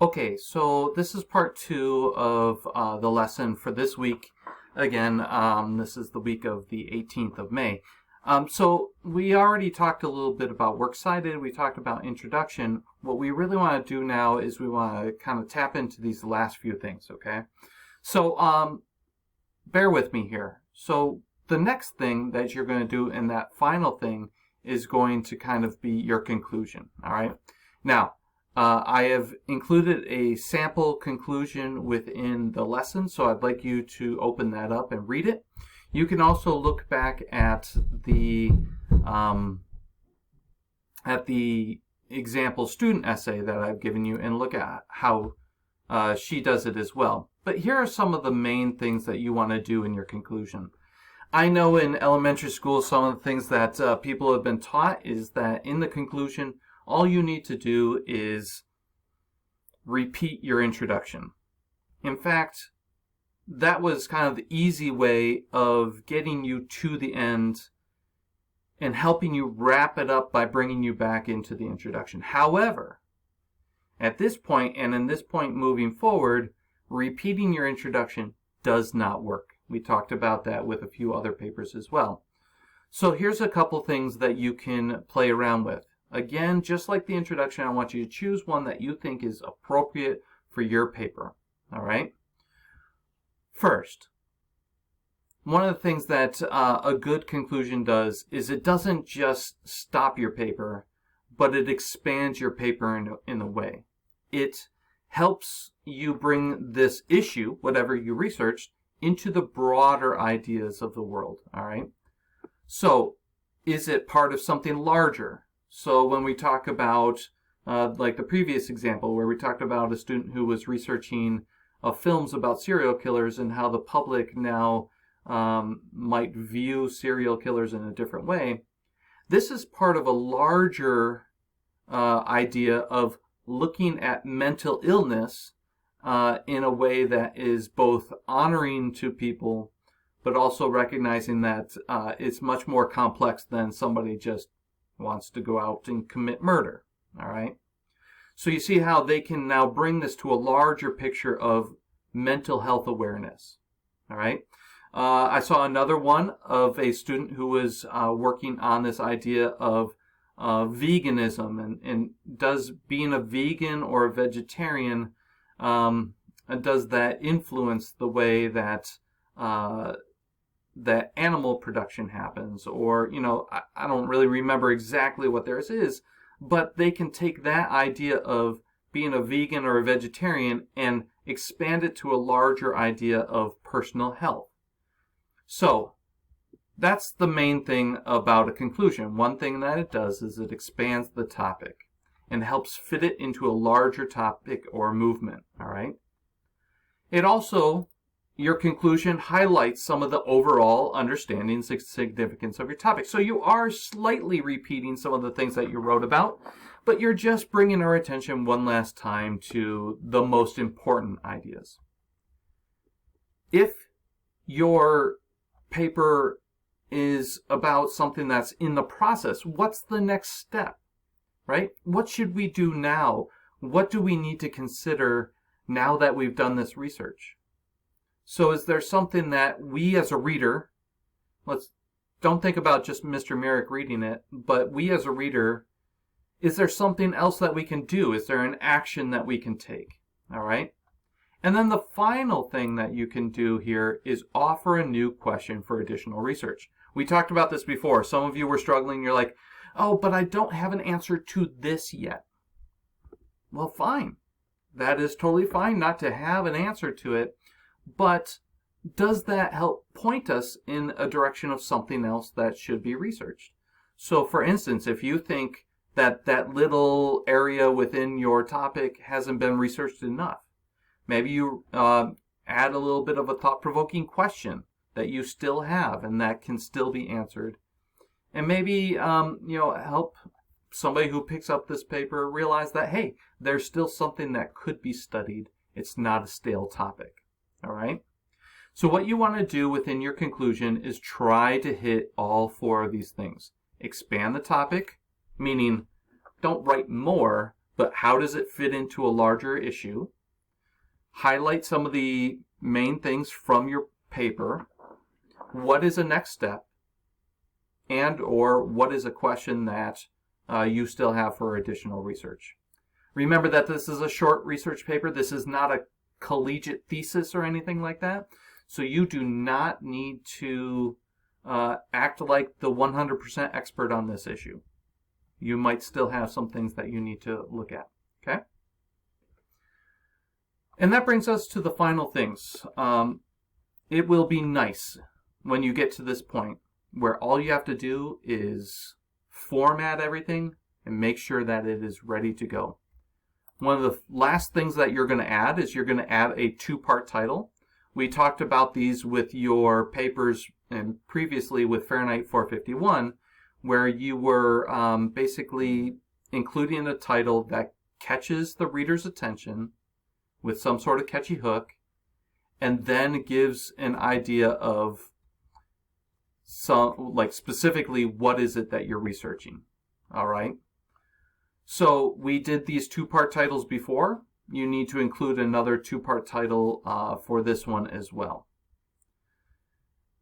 Okay, so this is part 2 of the lesson for this week. Again, this is the week of the 18th of May. So we already talked a little bit about works cited. We talked about introduction. What we really want to do now is we want to kind of tap into these last few things, okay? So bear with me here. So the next thing that you're going to do in that final thing is going to kind of be your conclusion, all right? Now, I have included a sample conclusion within the lesson, so I'd like you to open that up and read it. You can also look back at the example student essay that I've given you and look at how she does it as well. But here are some of the main things that you want to do in your conclusion. I know in elementary school some of the things that people have been taught is that in the conclusion, all you need to do is repeat your introduction. In fact, that was kind of the easy way of getting you to the end and helping you wrap it up by bringing you back into the introduction. However, at this point and in this point moving forward, repeating your introduction does not work. We talked about that with a few other papers as well. So here's a couple things that you can play around with. Again, just like the introduction, I want you to choose one that you think is appropriate for your paper. All right? First, one of the things that a good conclusion does is it doesn't just stop your paper, but it expands your paper in a way. It helps you bring this issue, whatever you researched, into the broader ideas of the world. All right? So, is it part of something larger? So when we talk about, like the previous example, where we talked about a student who was researching films about serial killers and how the public now might view serial killers in a different way, this is part of a larger idea of looking at mental illness in a way that is both honoring to people, but also recognizing that it's much more complex than somebody just wants to go out and commit murder, all right? So you see how they can now bring this to a larger picture of mental health awareness, all right? I saw another one of a student who was working on this idea of veganism and does being a vegan or a vegetarian, does that influence the way that that animal production happens, or, you know, I don't really remember exactly what theirs is, but they can take that idea of being a vegan or a vegetarian and expand it to a larger idea of personal health. So, that's the main thing about a conclusion. One thing that it does is it expands the topic and helps fit it into a larger topic or movement, all right? It also, your conclusion highlights some of the overall understanding and significance of your topic. So you are slightly repeating some of the things that you wrote about, but you're just bringing our attention one last time to the most important ideas. If your paper is about something that's in the process, what's the next step, right? What should we do now? What do we need to consider now that we've done this research? So is there something that we as a reader, don't think about just Mr. Merrick reading it, but we as a reader, is there something else that we can do? Is there an action that we can take? All right? And then the final thing that you can do here is offer a new question for additional research. We talked about this before. Some of you were struggling. You're like, oh, but I don't have an answer to this yet. Well, fine. That is totally fine not to have an answer to it. But does that help point us in a direction of something else that should be researched? So, for instance, if you think that that little area within your topic hasn't been researched enough, maybe you add a little bit of a thought-provoking question that you still have and that can still be answered. And maybe, help somebody who picks up this paper realize that, hey, there's still something that could be studied. It's not a stale topic. All right? So what you want to do within your conclusion is try to hit all 4 of these things. Expand the topic, meaning don't write more, but how does it fit into a larger issue? Highlight some of the main things from your paper. What is a next step? And or what is a question that you still have for additional research? Remember that this is a short research paper. This is not a collegiate thesis or anything like that. So you do not need to act like the 100% expert on this issue. You might still have some things that you need to look at, okay? And that brings us to the final things. It will be nice when you get to this point where all you have to do is format everything and make sure that it is ready to go. One of the last things that you're going to add is you're going to add a two-part title. We talked about these with your papers and previously with Fahrenheit 451, where you were basically including a title that catches the reader's attention with some sort of catchy hook, and then gives an idea of like specifically what is it that you're researching. All right. So we did these two-part titles before. You need to include another two-part title for this one as well.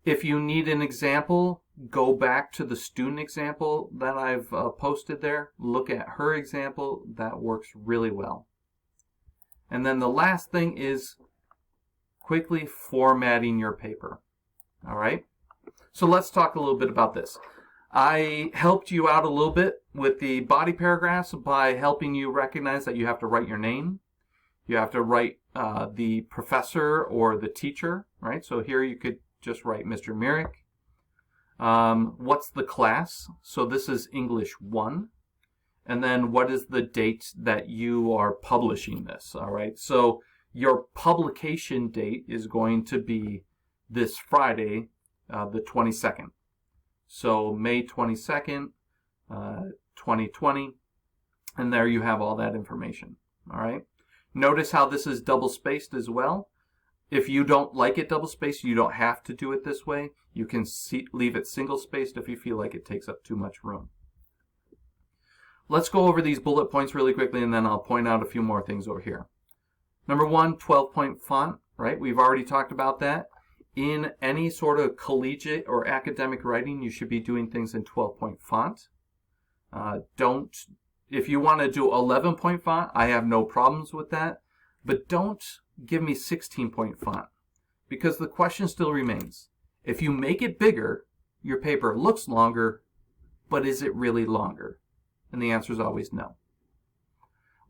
If you need an example, go back to the student example that I've posted there. Look at her example. That works really well. And then the last thing is quickly formatting your paper. All right? So let's talk a little bit about this. I helped you out a little bit with the body paragraphs by helping you recognize that you have to write your name. You have to write the professor or the teacher, right? So here you could just write Mr. Myrick. What's the class? So this is English 1. And then what is the date that you are publishing this, all right? So your publication date is going to be this Friday, the 22nd. So May 22nd, 2020. And there you have all that information, all right? Notice how this is double-spaced as well. If you don't like it double-spaced, you don't have to do it this way. You can leave it single-spaced if you feel like it takes up too much room. Let's go over these bullet points really quickly, and then I'll point out a few more things over here. Number 1, 12-point font, right? We've already talked about that. In any sort of collegiate or academic writing, you should be doing things in 12-point font. If you want to do 11-point font, I have no problems with that. But don't give me 16-point font, because the question still remains. If you make it bigger, your paper looks longer, but is it really longer? And the answer is always no.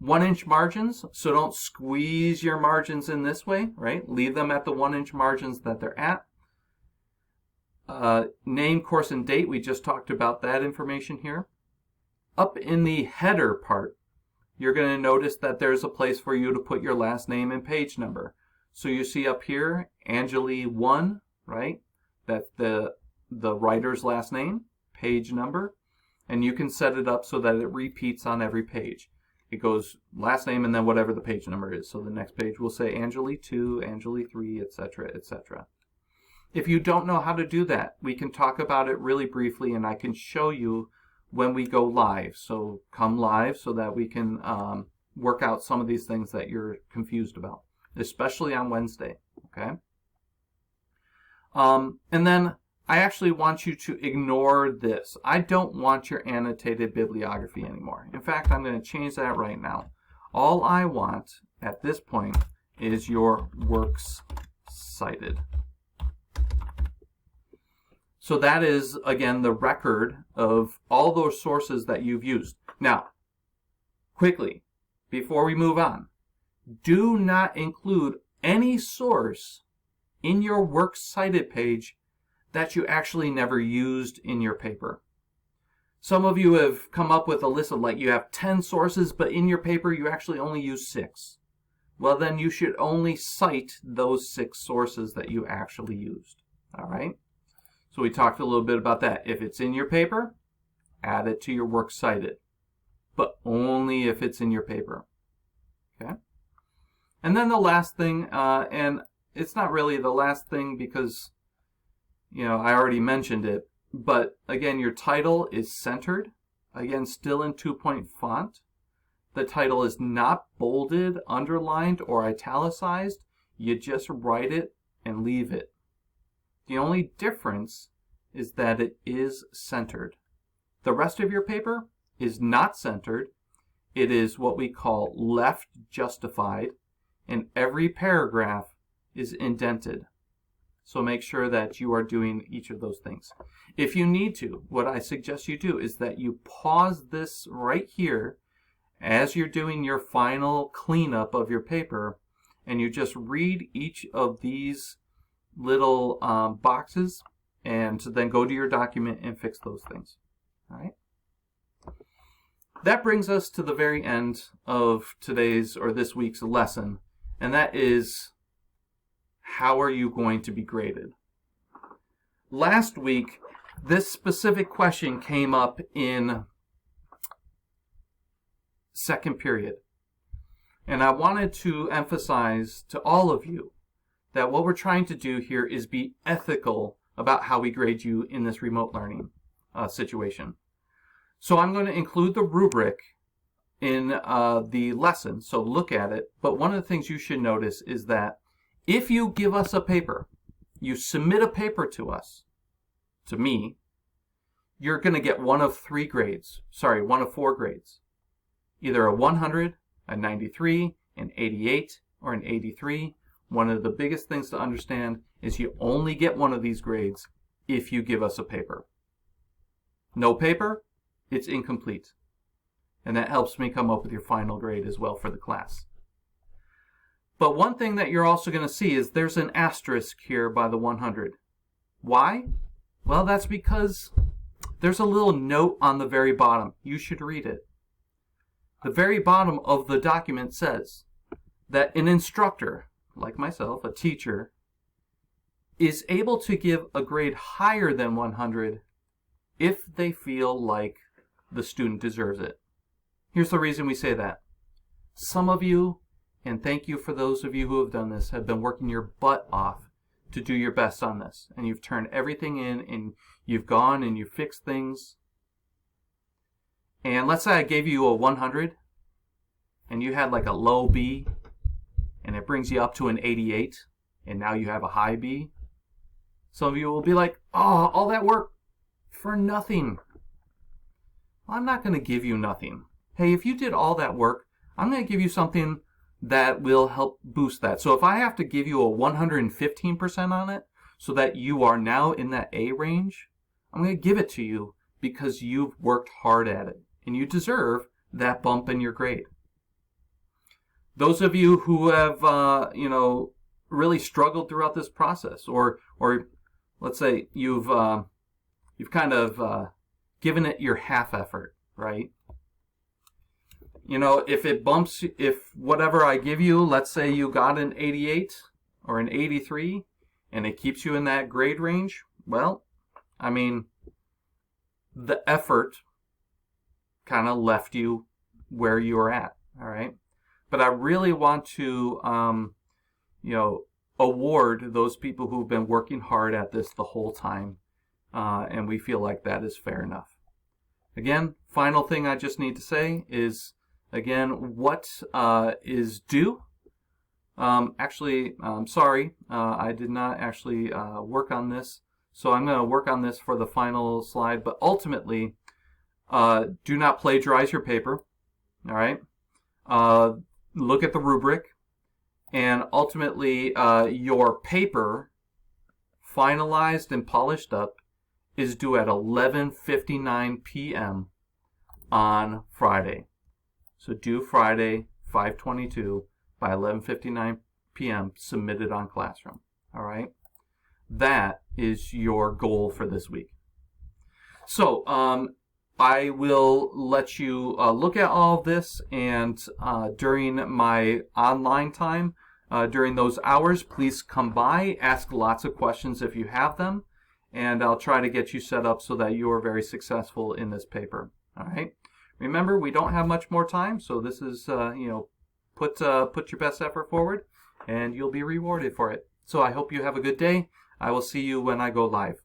1-inch margins, so don't squeeze your margins in this way, right? Leave them at the 1-inch margins that they're at. Name, course, and date, we just talked about that information here. Up in the header part, you're going to notice that there's a place for you to put your last name and page number. So you see up here, Angeli 1, right? That's the writer's last name, page number. And you can set it up so that it repeats on every page. It goes last name and then whatever the page number is. So the next page will say Angeli 2, Angeli 3, etc., etc. If you don't know how to do that, we can talk about it really briefly, and I can show you when we go live. So come live so that we can work out some of these things that you're confused about, especially on Wednesday, okay? And then I actually want you to ignore this. I don't want your annotated bibliography anymore. In fact, I'm going to change that right now. All I want at this point is your works cited. So that is, again, the record of all those sources that you've used. Now, quickly, before we move on, do not include any source in your works cited page that you actually never used in your paper. Some of you have come up with a list of like you have 10 sources, but in your paper you actually only use 6. Well, then you should only cite those 6 sources that you actually used. All right? So we talked a little bit about that. If it's in your paper, add it to your works cited, but only if it's in your paper. Okay? And then the last thing, and it's not really the last thing because I already mentioned it, but again, your title is centered. Again, still in 2-point font. the title is not bolded, underlined, or italicized, you just write it and leave it. The only difference is that it is centered. The rest of your paper is not centered. It is what we call left justified, and every paragraph is indented. So make sure that you are doing each of those things. If you need to, what I suggest you do is that you pause this right here as you're doing your final cleanup of your paper, and you just read each of these little boxes, and then go to your document and fix those things. All right. That brings us to the very end of today's or this week's lesson, and that is, how are you going to be graded? Last week, this specific question came up in second period. And I wanted to emphasize to all of you that what we're trying to do here is be ethical about how we grade you in this remote learning situation. So I'm going to include the rubric in the lesson, so look at it. But one of the things you should notice is that if you give us a paper, you submit a paper to us, to me, you're going to get one of four grades. Either a 100, a 93, an 88, or an 83. One of the biggest things to understand is you only get one of these grades if you give us a paper. No paper, it's incomplete. And that helps me come up with your final grade as well for the class. But one thing that you're also going to see is there's an asterisk here by the 100. Why? Well, that's because there's a little note on the very bottom. You should read it. The very bottom of the document says that an instructor, like myself, a teacher, is able to give a grade higher than 100 if they feel like the student deserves it. Here's the reason we say that. Some of you, and thank you for those of you who have done this, have been working your butt off to do your best on this. And you've turned everything in, and you've gone and you've fixed things. And let's say I gave you a 100, and you had like a low B, and it brings you up to an 88, and now you have a high B. Some of you will be like, oh, all that work for nothing. Well, I'm not going to give you nothing. Hey, if you did all that work, I'm going to give you something that will help boost that. So if I have to give you a 115% on it so that you are now in that A range, I'm going to give it to you because you've worked hard at it and you deserve that bump in your grade. Those of you who have, really struggled throughout this process, or let's say you've kind of given it your half effort, right? You know, if whatever I give you, let's say you got an 88 or an 83, and it keeps you in that grade range, well, I mean, the effort kind of left you where you were at, all right? But I really want to, award those people who've been working hard at this the whole time, and we feel like that is fair enough. Again, final thing I just need to say is, again, what is due? Actually, I'm sorry, I did not actually work on this, so I'm going to work on this for the final slide, but ultimately, do not plagiarize your paper, all right? Look at the rubric, and ultimately, your paper, finalized and polished up, is due at 11:59 p.m. on Friday. So due Friday, 5/22, by 11:59 p.m., submitted on Classroom. All right? That is your goal for this week. So I will let you look at all of this, and during my online time, during those hours, please come by, ask lots of questions if you have them, and I'll try to get you set up so that you are very successful in this paper. All right? Remember, we don't have much more time, so this is, put your best effort forward, and you'll be rewarded for it. So I hope you have a good day. I will see you when I go live.